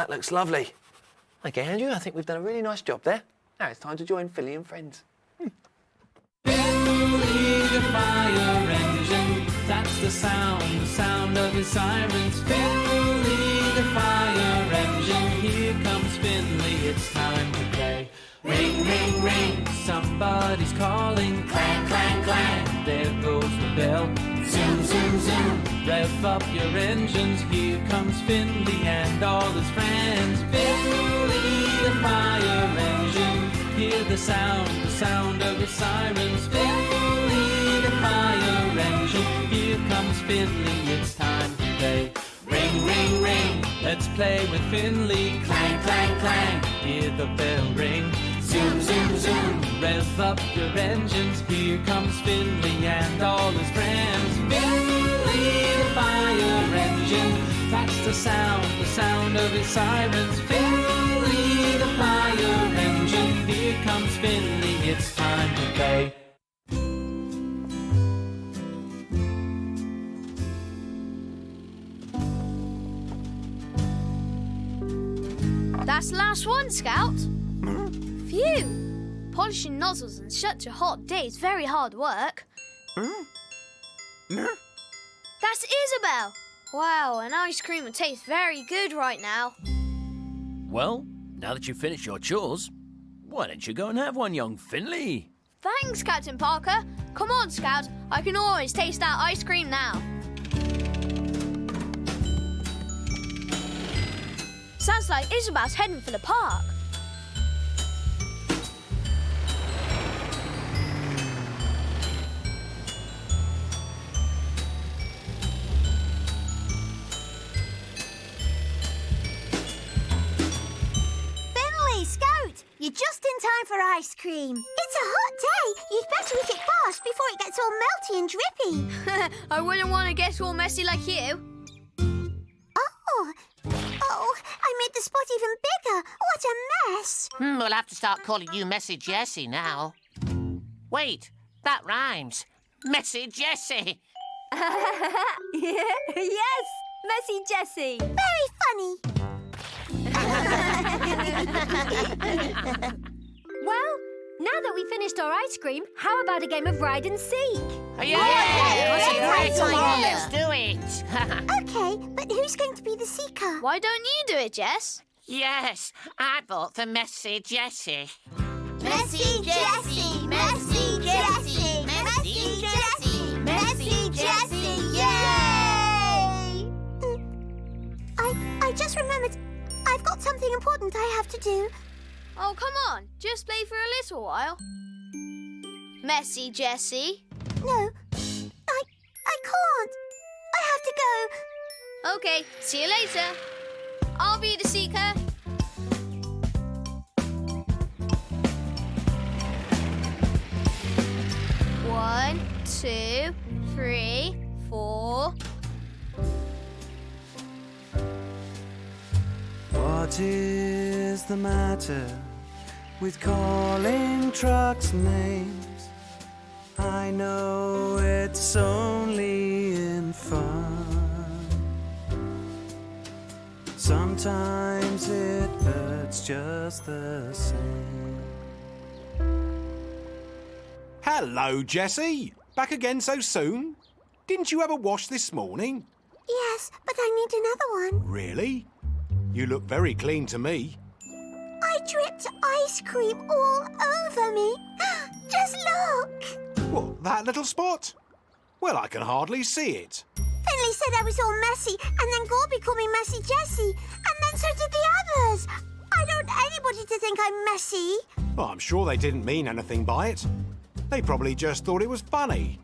That looks lovely. OK, Andrew, I think we've done a really nice job there. Now it's time to join Finley and friends. Finley the fire engine, that's the sound of his sirens. Finley the fire engine, here comes Finley, it's time to play. Ring, ring, ring, somebody's calling. Clang, clang, clang, there goes the bell. Zoom, zoom, zoom, rev up your engines, here comes Finley and all his friends. Finley the fire engine, hear the sound of his sirens. Finley the fire engine, here comes Finley, it's time to play. Ring, ring, ring, let's play with Finley. Clang, clang, clang, hear the bell ring. Zoom, zoom, zoom, rev up your engines, here comes Finley and all his friends. Finley the fire engine, that's the sound of his sirens. Finley the fire engine, here comes Finley, it's time to play. That's the last one, Scout. Phew! Polishing nozzles on such a hot day is very hard work. That's Isabel! Wow, an ice cream would taste very good right now. Well, now that you've finished your chores, why don't you go and have one, young Finley? Thanks, Captain Parker. Come on, Scout. I can always taste that ice cream now. Sounds like Isabel's heading for the park. Scout, you're just in time for ice cream. It's a hot day. You'd better eat it fast before it gets all melty and drippy. I wouldn't want to get all messy like you. Oh, I made the spot even bigger. What a mess. We'll have to start calling you Messy Jessie now. Wait, that rhymes. Messy Jessie. Yes, Messy Jessie. Very funny. Well, now that we finished our ice cream, how about a game of ride and seek? Yeah, that's a great idea. Let's do it. OK, but who's going to be the seeker? Why don't you do it, Jess? Yes, I bought for Messy Jessie. Messy Jessie, Messy Jessie, Messy Jessie, Messy Jessie, yay! I just remembered I've got something important I have to do. Oh, come on. Just play for a little while. Messy Jessie. No, I can't. I have to go. OK, see you later. I'll be the seeker. One, 2, 3, 4. What is the matter with calling trucks names? I know it's only in fun. Sometimes it hurts just the same. Hello, Jessie. Back again so soon? Didn't you have a wash this morning? Yes, but I need another one. Really? You look very clean to me. I dripped ice cream all over me. Just look. What, that little spot? Well, I can hardly see it. Finley said I was all messy, and then Gorby called me Messy Jessie, and then so did the others. I don't want anybody to think I'm messy. Well, I'm sure they didn't mean anything by it. They probably just thought it was funny.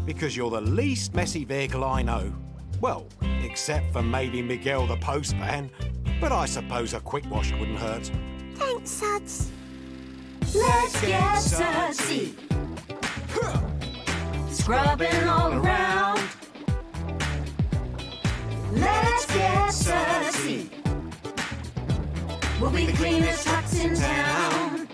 Because you're the least messy vehicle I know. Well, except for maybe Miguel the postman. But I suppose a quick wash wouldn't hurt. Thanks, Suds. Let's get sudsy. Scrubbing all around. Let's get sudsy. We'll be the cleanest trucks in town.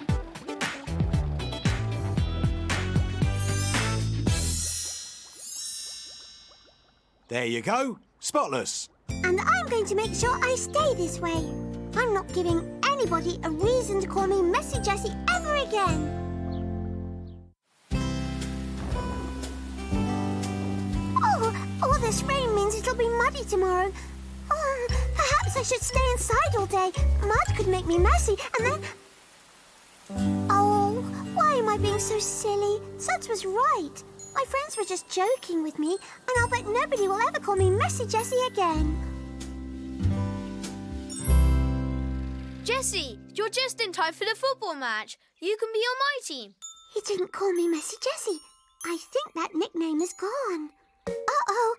There you go. Spotless. And I'm going to make sure I stay this way. I'm not giving anybody a reason to call me Messy Jessie ever again. All this rain means it'll be muddy tomorrow. Oh, perhaps I should stay inside all day. Mud could make me messy, and then... Oh, why am I being so silly? Suds was right. My friends were just joking with me, and I'll bet nobody will ever call me Messy Jessie again. Jessie, you're just in time for the football match. You can be on my team. He didn't call me Messy Jessie. I think that nickname is gone. Uh-oh.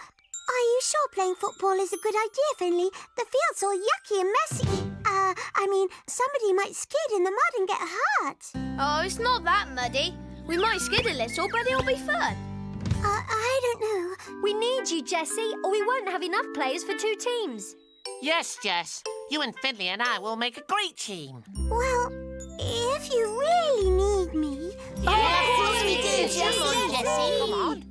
Are you sure playing football is a good idea, Finley? The field's all yucky and messy. I mean, somebody might skid in the mud and get hurt. Oh, it's not that muddy. We might skid a little, but it'll be fun. I don't know. We need you, Jessie, or we won't have enough players for 2 teams. Yes, Jess. You and Finley and I will make a great team. Well, if you really need me... Yeah, of course we do. Jessie. Come on, Jessie. Come on.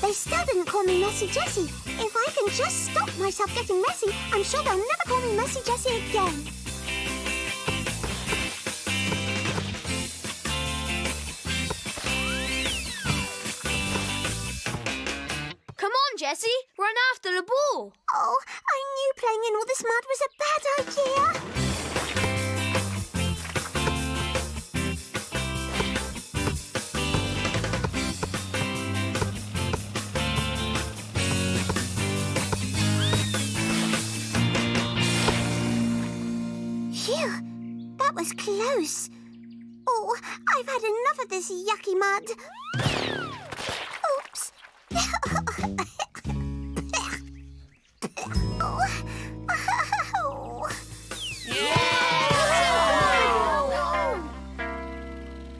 They still didn't call me Messy Jessie. If I can just stop myself getting messy, I'm sure they'll never call me Messy Jessie again. Come on, Jessie. Run after the ball. Oh, I knew playing in all this mud was a bad idea. Phew, that was close. Oh, I've had enough of this yucky mud. Oops.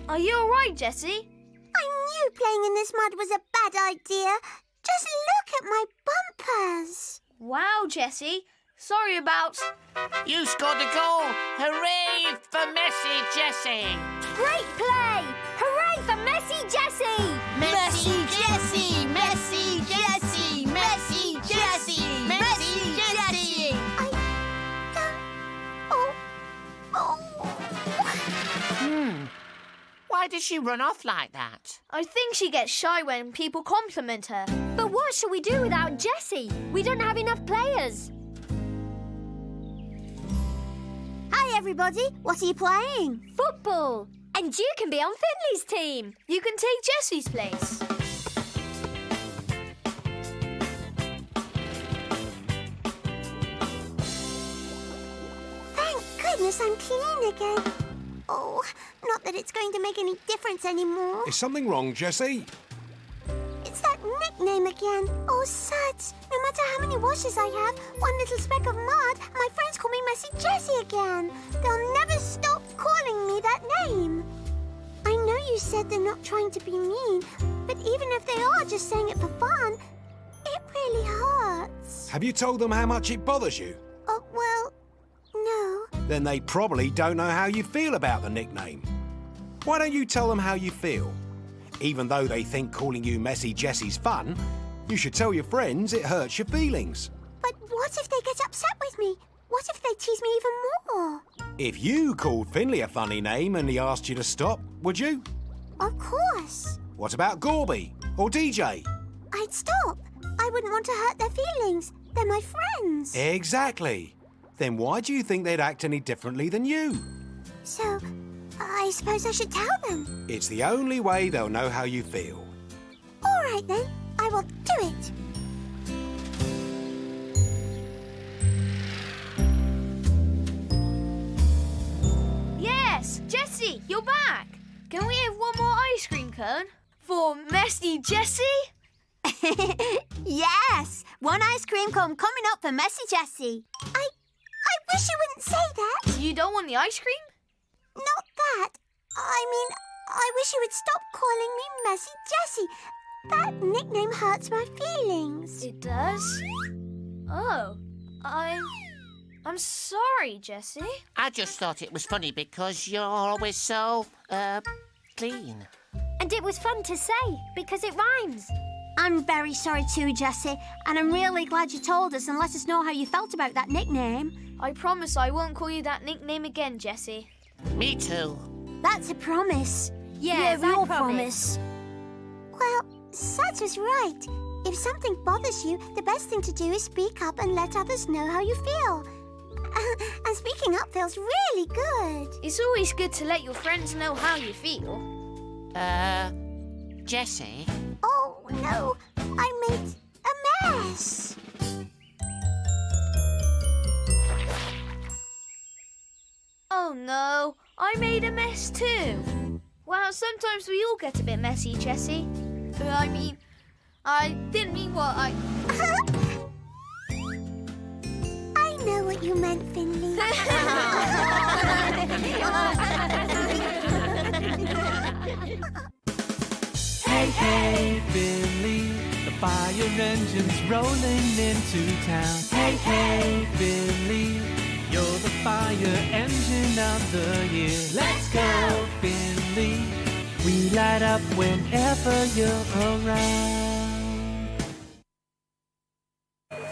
Are you all right, Jessie? I knew playing in this mud was a bad idea. Just look at my bumpers. Wow, Jessie. Sorry about... You scored the goal. Hooray for Messy Jessie. Great play! Hooray for Messy Jessie! Messy Jessie! Messy Jessie! Messy Jessie! Messy Jessie! I don't... Oh. Why did she run off like that? I think she gets shy when people compliment her. But what shall we do without Jessie? We don't have enough players. Hi, everybody. What are you playing? Football. And you can be on Finley's team. You can take Jessie's place. Thank goodness I'm clean again. Oh, not that it's going to make any difference anymore. Is something wrong, Jessie? It's that nickname again. Oh, suds. No matter how many washes I have, one little speck of mud, my friends call me Messy Jessie again. They'll never stop calling me that name. I know you said they're not trying to be mean, but even if they are just saying it for fun, it really hurts. Have you told them how much it bothers you? Oh, well, no. Then they probably don't know how you feel about the nickname. Why don't you tell them how you feel? Even though they think calling you Messy Jessie's fun, you should tell your friends it hurts your feelings. But what if they get upset with me? What if they tease me even more? If you called Finley a funny name and he asked you to stop, would you? Of course. What about Gorby or DJ? I'd stop. I wouldn't want to hurt their feelings. They're my friends. Exactly. Then why do you think they'd act any differently than you? So, I suppose I should tell them. It's the only way they'll know how you feel. All right, then. I will do it. Yes, Jessie, you're back. Can we have one more ice cream cone for Messy Jessie? Yes, one ice cream cone coming up for Messy Jessie. I wish you wouldn't say that. You don't want the ice cream? Not that. I mean, I wish you would stop calling me Messy Jessie. That nickname hurts my feelings. It does? Oh, I'm sorry, Jessie. I just thought it was funny because you're always so, clean. And it was fun to say, because it rhymes. I'm very sorry too, Jessie, and I'm really glad you told us and let us know how you felt about that nickname. I promise I won't call you that nickname again, Jessie. Me too. That's a promise. Yes, we I all promise. Well, Suds was right. If something bothers you, the best thing to do is speak up and let others know how you feel. And speaking up feels really good. It's always good to let your friends know how you feel. Jessie? Oh, no. I made a mess. Oh no, I made a mess too. Well, sometimes we all get a bit messy, Jessie. I mean, I didn't mean what I... I know what you meant, Finley. Hey, hey, Finley, the fire engine's rolling into town. Hey, hey, Finley, you're the fire engine of the year. Let's go, Finley, we light up whenever you're around.